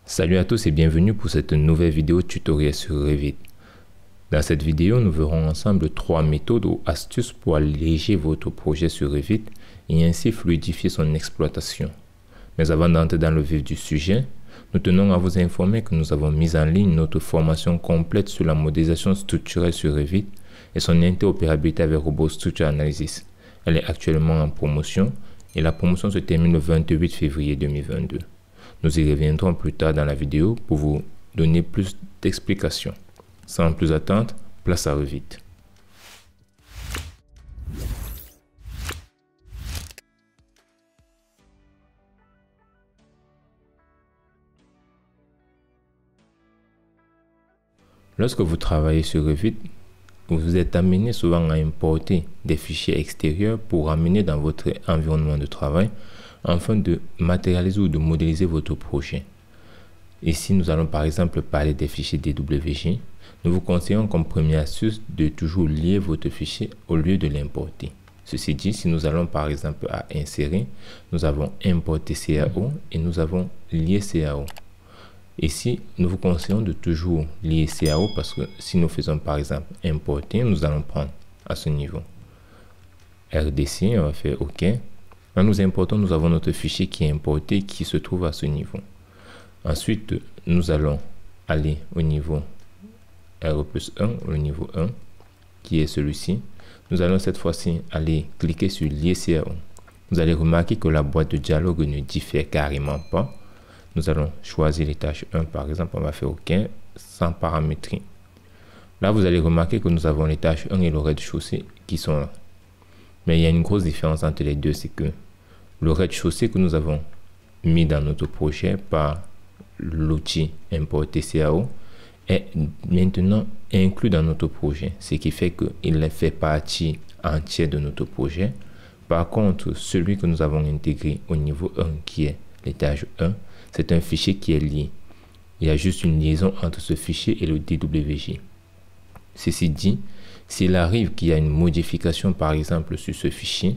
Salut à tous et bienvenue pour cette nouvelle vidéo tutoriel sur Revit. Dans cette vidéo, nous verrons ensemble 3 méthodes ou astuces pour alléger votre projet sur Revit et ainsi fluidifier son exploitation. Mais avant d'entrer dans le vif du sujet, nous tenons à vous informer que nous avons mis en ligne notre formation complète sur la modélisation structurelle sur Revit et son interopérabilité avec Robot Structure Analysis. Elle est actuellement en promotion et la promotion se termine le 28 février 2022. Nous y reviendrons plus tard dans la vidéo pour vous donner plus d'explications. Sans plus attendre, place à Revit. Lorsque vous travaillez sur Revit, vous êtes amené souvent à importer des fichiers extérieurs pour amener dans votre environnement de travail afin de matérialiser ou de modéliser votre projet. Ici, nous allons par exemple parler des fichiers DWG. Nous vous conseillons comme première astuce de toujours lier votre fichier au lieu de l'importer. Ceci dit, si nous allons par exemple à insérer, nous avons importé CAO et nous avons lié CAO. Ici, nous vous conseillons de toujours lier CAO parce que si nous faisons par exemple importer, nous allons prendre à ce niveau. RDC, on va faire OK. Quand nous importons, nous avons notre fichier qui est importé qui se trouve à ce niveau. Ensuite, nous allons aller au niveau RE+1, le niveau 1, qui est celui-ci. Nous allons cette fois-ci aller cliquer sur lier CAO. Vous allez remarquer que la boîte de dialogue ne diffère carrément pas. Nous allons choisir les tâches 1 par exemple, on va faire OK, sans paramétrie. Là, vous allez remarquer que nous avons les tâches 1 et le rez-de-chaussée qui sont là. Mais il y a une grosse différence entre les deux, c'est que le rez-de-chaussée que nous avons mis dans notre projet par l'outil importer CAO est maintenant inclus dans notre projet, ce qui fait qu'il fait partie entière de notre projet. Par contre, celui que nous avons intégré au niveau 1 qui est l'étage 1, c'est un fichier qui est lié. Il y a juste une liaison entre ce fichier et le DWG. Ceci dit, s'il arrive qu'il y a une modification par exemple sur ce fichier,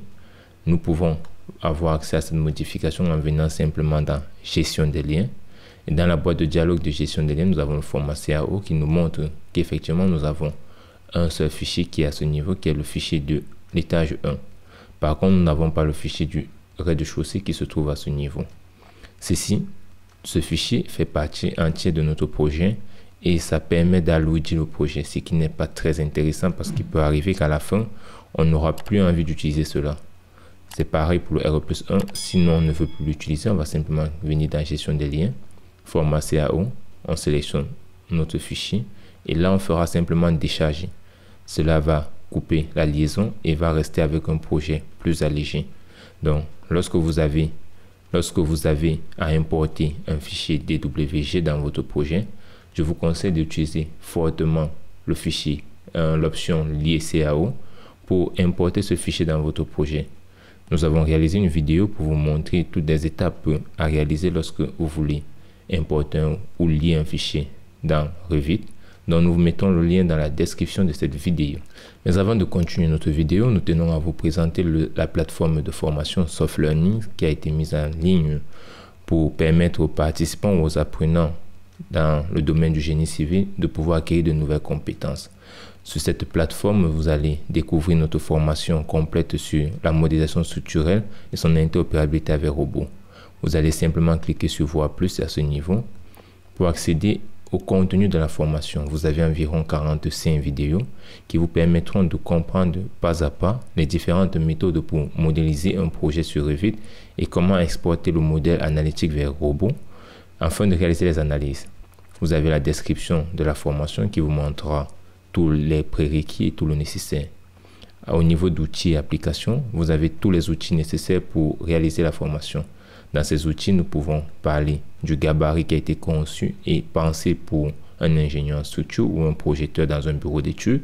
nous pouvons avoir accès à cette modification en venant simplement dans gestion des liens. Et dans la boîte de dialogue de gestion des liens, nous avons le format CAO qui nous montre qu'effectivement nous avons un seul fichier qui est à ce niveau, qui est le fichier de l'étage 1. Par contre, nous n'avons pas le fichier du rez-de-chaussée qui se trouve à ce niveau. Ce fichier fait partie entière de notre projet et ça permet d'alourdir le projet, ce qui n'est pas très intéressant parce qu'il peut arriver qu'à la fin, on n'aura plus envie d'utiliser cela. C'est pareil pour le RE+1, sinon on ne veut plus l'utiliser, on va simplement venir dans gestion des liens, format CAO, on sélectionne notre fichier et là on fera simplement décharger. Cela va couper la liaison et va rester avec un projet plus allégé. Donc lorsque vous avez à importer un fichier DWG dans votre projet, je vous conseille d'utiliser fortement le fichier, l'option lier CAO pour importer ce fichier dans votre projet. Nous avons réalisé une vidéo pour vous montrer toutes les étapes à réaliser lorsque vous voulez importer ou lier un fichier dans Revit. Donc nous vous mettons le lien dans la description de cette vidéo. Mais avant de continuer notre vidéo, nous tenons à vous présenter la plateforme de formation Soft Learning qui a été mise en ligne pour permettre aux participants ou aux apprenants dans le domaine du génie civil de pouvoir acquérir de nouvelles compétences. Sur cette plateforme, vous allez découvrir notre formation complète sur la modélisation structurelle et son interopérabilité avec robots. Vous allez simplement cliquer sur Voir plus à ce niveau. Pour accéder au contenu de la formation, vous avez environ 45 vidéos qui vous permettront de comprendre pas à pas les différentes méthodes pour modéliser un projet sur Revit et comment exporter le modèle analytique vers robot afin de réaliser les analyses. Vous avez la description de la formation qui vous montrera tous les prérequis et tout le nécessaire. Au niveau d'outils et applications, vous avez tous les outils nécessaires pour réaliser la formation. Dans ces outils, nous pouvons parler du gabarit qui a été conçu et pensé pour un ingénieur en structure ou un projecteur dans un bureau d'études.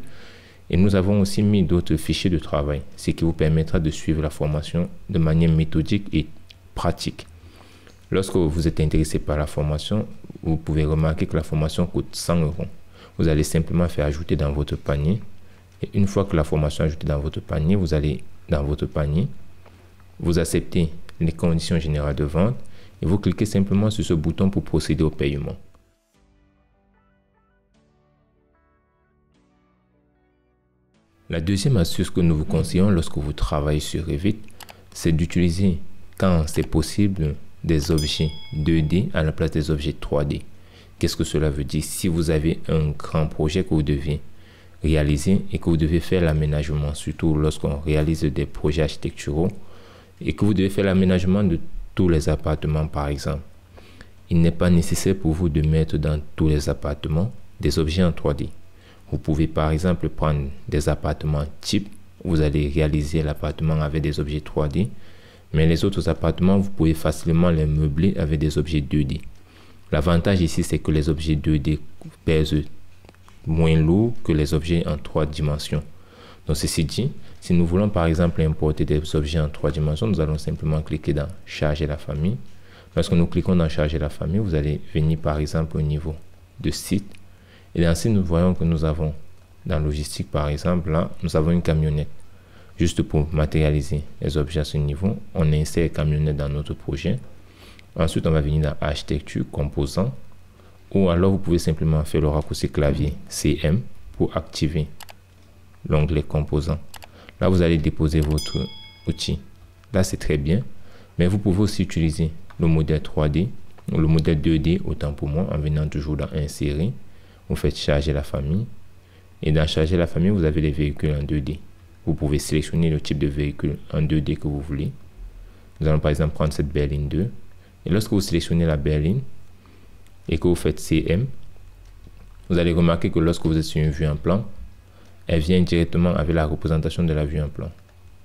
Et nous avons aussi mis d'autres fichiers de travail, ce qui vous permettra de suivre la formation de manière méthodique et pratique. Lorsque vous êtes intéressé par la formation, vous pouvez remarquer que la formation coûte 100 €. Vous allez simplement faire ajouter dans votre panier. Et une fois que la formation est ajoutée dans votre panier, vous allez dans votre panier, vous acceptez les conditions générales de vente et vous cliquez simplement sur ce bouton pour procéder au paiement. La deuxième astuce que nous vous conseillons lorsque vous travaillez sur Revit, c'est d'utiliser, quand c'est possible, des objets 2D à la place des objets 3D. Qu'est-ce que cela veut dire? Si vous avez un grand projet que vous devez réaliser et que vous devez faire l'aménagement, surtout lorsqu'on réalise des projets architecturaux et que vous devez faire l'aménagement de tous les appartements par exemple, il n'est pas nécessaire pour vous de mettre dans tous les appartements des objets en 3D. Vous pouvez par exemple prendre des appartements type, vous allez réaliser l'appartement avec des objets 3D, mais les autres appartements, vous pouvez facilement les meubler avec des objets 2D. L'avantage ici, c'est que les objets 2D pèsent moins lourd que les objets en 3 dimensions. Donc ceci dit, si nous voulons par exemple importer des objets en 3 dimensions, nous allons simplement cliquer dans charger la famille. Lorsque nous cliquons dans charger la famille, vous allez venir par exemple au niveau de site. Et dans site, nous voyons que nous avons dans logistique par exemple, là, nous avons une camionnette. Juste pour matérialiser les objets à ce niveau, on insère camionnette dans notre projet. Ensuite, on va venir dans architecture, composants. Ou alors, vous pouvez simplement faire le raccourci clavier CM pour activer l'onglet composants. Là, vous allez déposer votre outil. Là, c'est très bien. Mais vous pouvez aussi utiliser le modèle 3D ou le modèle 2D, autant pour moi, en venant toujours dans insérer. Vous faites charger la famille. Et dans charger la famille, vous avez les véhicules en 2D. Vous pouvez sélectionner le type de véhicule en 2D que vous voulez. Nous allons par exemple prendre cette berline 2. Et lorsque vous sélectionnez la berline et que vous faites CM, vous allez remarquer que lorsque vous êtes sur une vue en plan, elle vient directement avec la représentation de la vue en plan.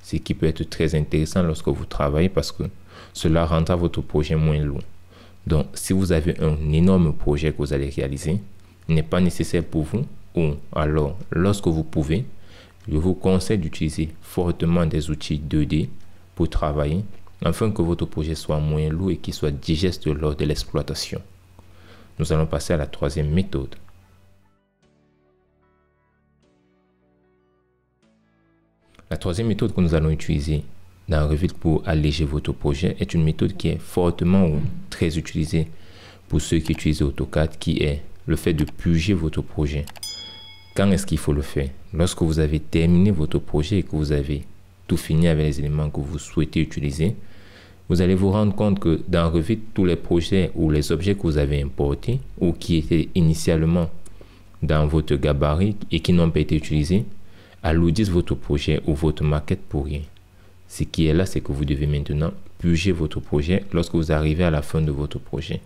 Ce qui peut être très intéressant lorsque vous travaillez parce que cela rendra votre projet moins lourd. Donc, si vous avez un énorme projet que vous allez réaliser, il n'est pas nécessaire pour vous, ou alors, lorsque vous pouvez, je vous conseille d'utiliser fortement des outils 2D pour travailler, afin que votre projet soit moins lourd et qu'il soit digeste lors de l'exploitation. Nous allons passer à la troisième méthode. La troisième méthode que nous allons utiliser dans Revit pour alléger votre projet est une méthode qui est fortement ou très utilisée pour ceux qui utilisent AutoCAD, qui est le fait de purger votre projet. Quand est-ce qu'il faut le faire? Lorsque vous avez terminé votre projet et que vous avez tout fini avec les éléments que vous souhaitez utiliser, vous allez vous rendre compte que dans Revit, tous les projets ou les objets que vous avez importés ou qui étaient initialement dans votre gabarit et qui n'ont pas été utilisés, alourdissent votre projet ou votre maquette pour rien. Ce qui est là, c'est que vous devez maintenant purger votre projet lorsque vous arrivez à la fin de votre projet.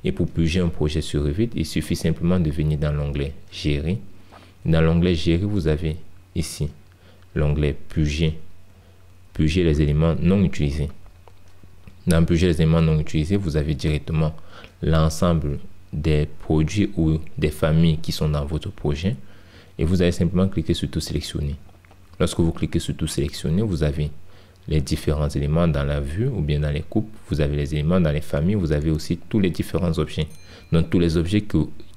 Et pour purger un projet sur Revit, il suffit simplement de venir dans l'onglet Gérer. Dans l'onglet Gérer, vous avez ici l'onglet Purger. Purger les éléments non utilisés. Dans Purger les éléments non utilisés, vous avez directement l'ensemble des produits ou des familles qui sont dans votre projet. Et vous allez simplement cliquer sur Tout sélectionner. Lorsque vous cliquez sur Tout sélectionner, vous avez les différents éléments dans la vue ou bien dans les coupes. Vous avez les éléments dans les familles. Vous avez aussi tous les différents objets. Donc tous les objets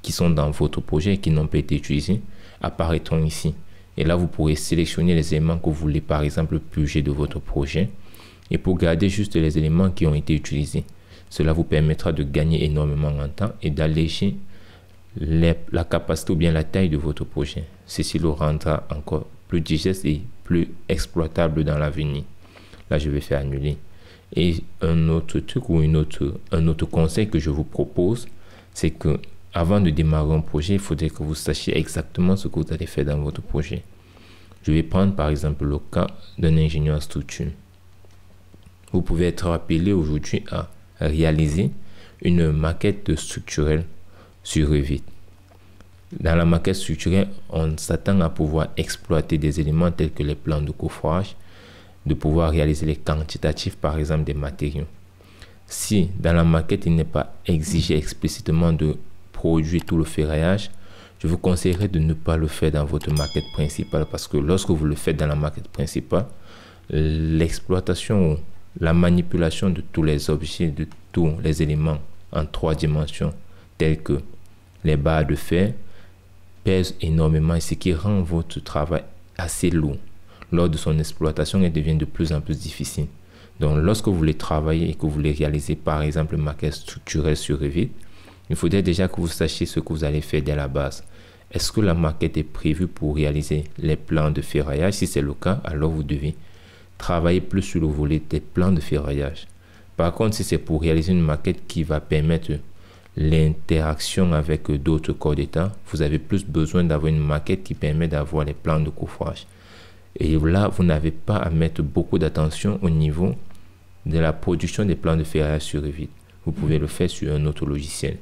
qui sont dans votre projet et qui n'ont pas été utilisés apparaîtront ici. Et là, vous pourrez sélectionner les éléments que vous voulez, par exemple, purger de votre projet. Et pour garder juste les éléments qui ont été utilisés. Cela vous permettra de gagner énormément en temps et d'alléger la capacité ou bien la taille de votre projet. Ceci le rendra encore plus digeste et plus exploitable dans l'avenir. Là, je vais faire annuler. Et un autre truc ou un autre conseil que je vous propose, c'est que avant de démarrer un projet, il faudrait que vous sachiez exactement ce que vous allez faire dans votre projet. Je vais prendre par exemple le cas d'un ingénieur en structure. Vous pouvez être appelé aujourd'hui à réaliser une maquette structurelle sur Revit. Dans la maquette structurelle, on s'attend à pouvoir exploiter des éléments tels que les plans de coffrage, de pouvoir réaliser les quantitatifs par exemple des matériaux. Si dans la maquette il n'est pas exigé explicitement de produire tout le ferraillage, je vous conseillerais de ne pas le faire dans votre maquette principale parce que lorsque vous le faites dans la maquette principale, l'exploitation ou la manipulation de tous les objets, de tous les éléments en 3 dimensions tels que les barres de fer pèse énormément et ce qui rend votre travail assez lourd. Lors de son exploitation, elle devient de plus en plus difficile. Donc, lorsque vous voulez travailler et que vous voulez réaliser, par exemple, une maquette structurelle sur Revit, il faudrait déjà que vous sachiez ce que vous allez faire dès la base. Est-ce que la maquette est prévue pour réaliser les plans de ferraillage? Si c'est le cas, alors vous devez travailler plus sur le volet des plans de ferraillage. Par contre, si c'est pour réaliser une maquette qui va permettre l'interaction avec d'autres corps d'état, vous avez plus besoin d'avoir une maquette qui permet d'avoir les plans de coffrage. Et là, vous n'avez pas à mettre beaucoup d'attention au niveau de la production des plans de ferraillage sur Revit. Vous pouvez le faire sur un autre logiciel.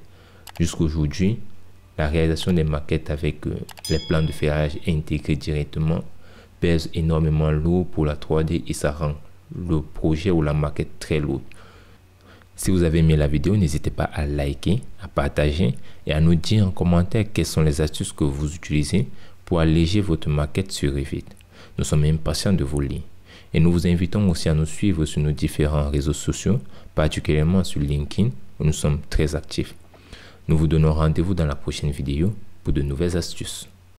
Jusqu'aujourd'hui, la réalisation des maquettes avec les plans de ferraillage intégrés directement pèse énormément lourd pour la 3D et ça rend le projet ou la maquette très lourde. Si vous avez aimé la vidéo, n'hésitez pas à liker, à partager et à nous dire en commentaire quelles sont les astuces que vous utilisez pour alléger votre maquette sur Revit. Nous sommes impatients de vous lire. Et nous vous invitons aussi à nous suivre sur nos différents réseaux sociaux, particulièrement sur LinkedIn où nous sommes très actifs. Nous vous donnons rendez-vous dans la prochaine vidéo pour de nouvelles astuces.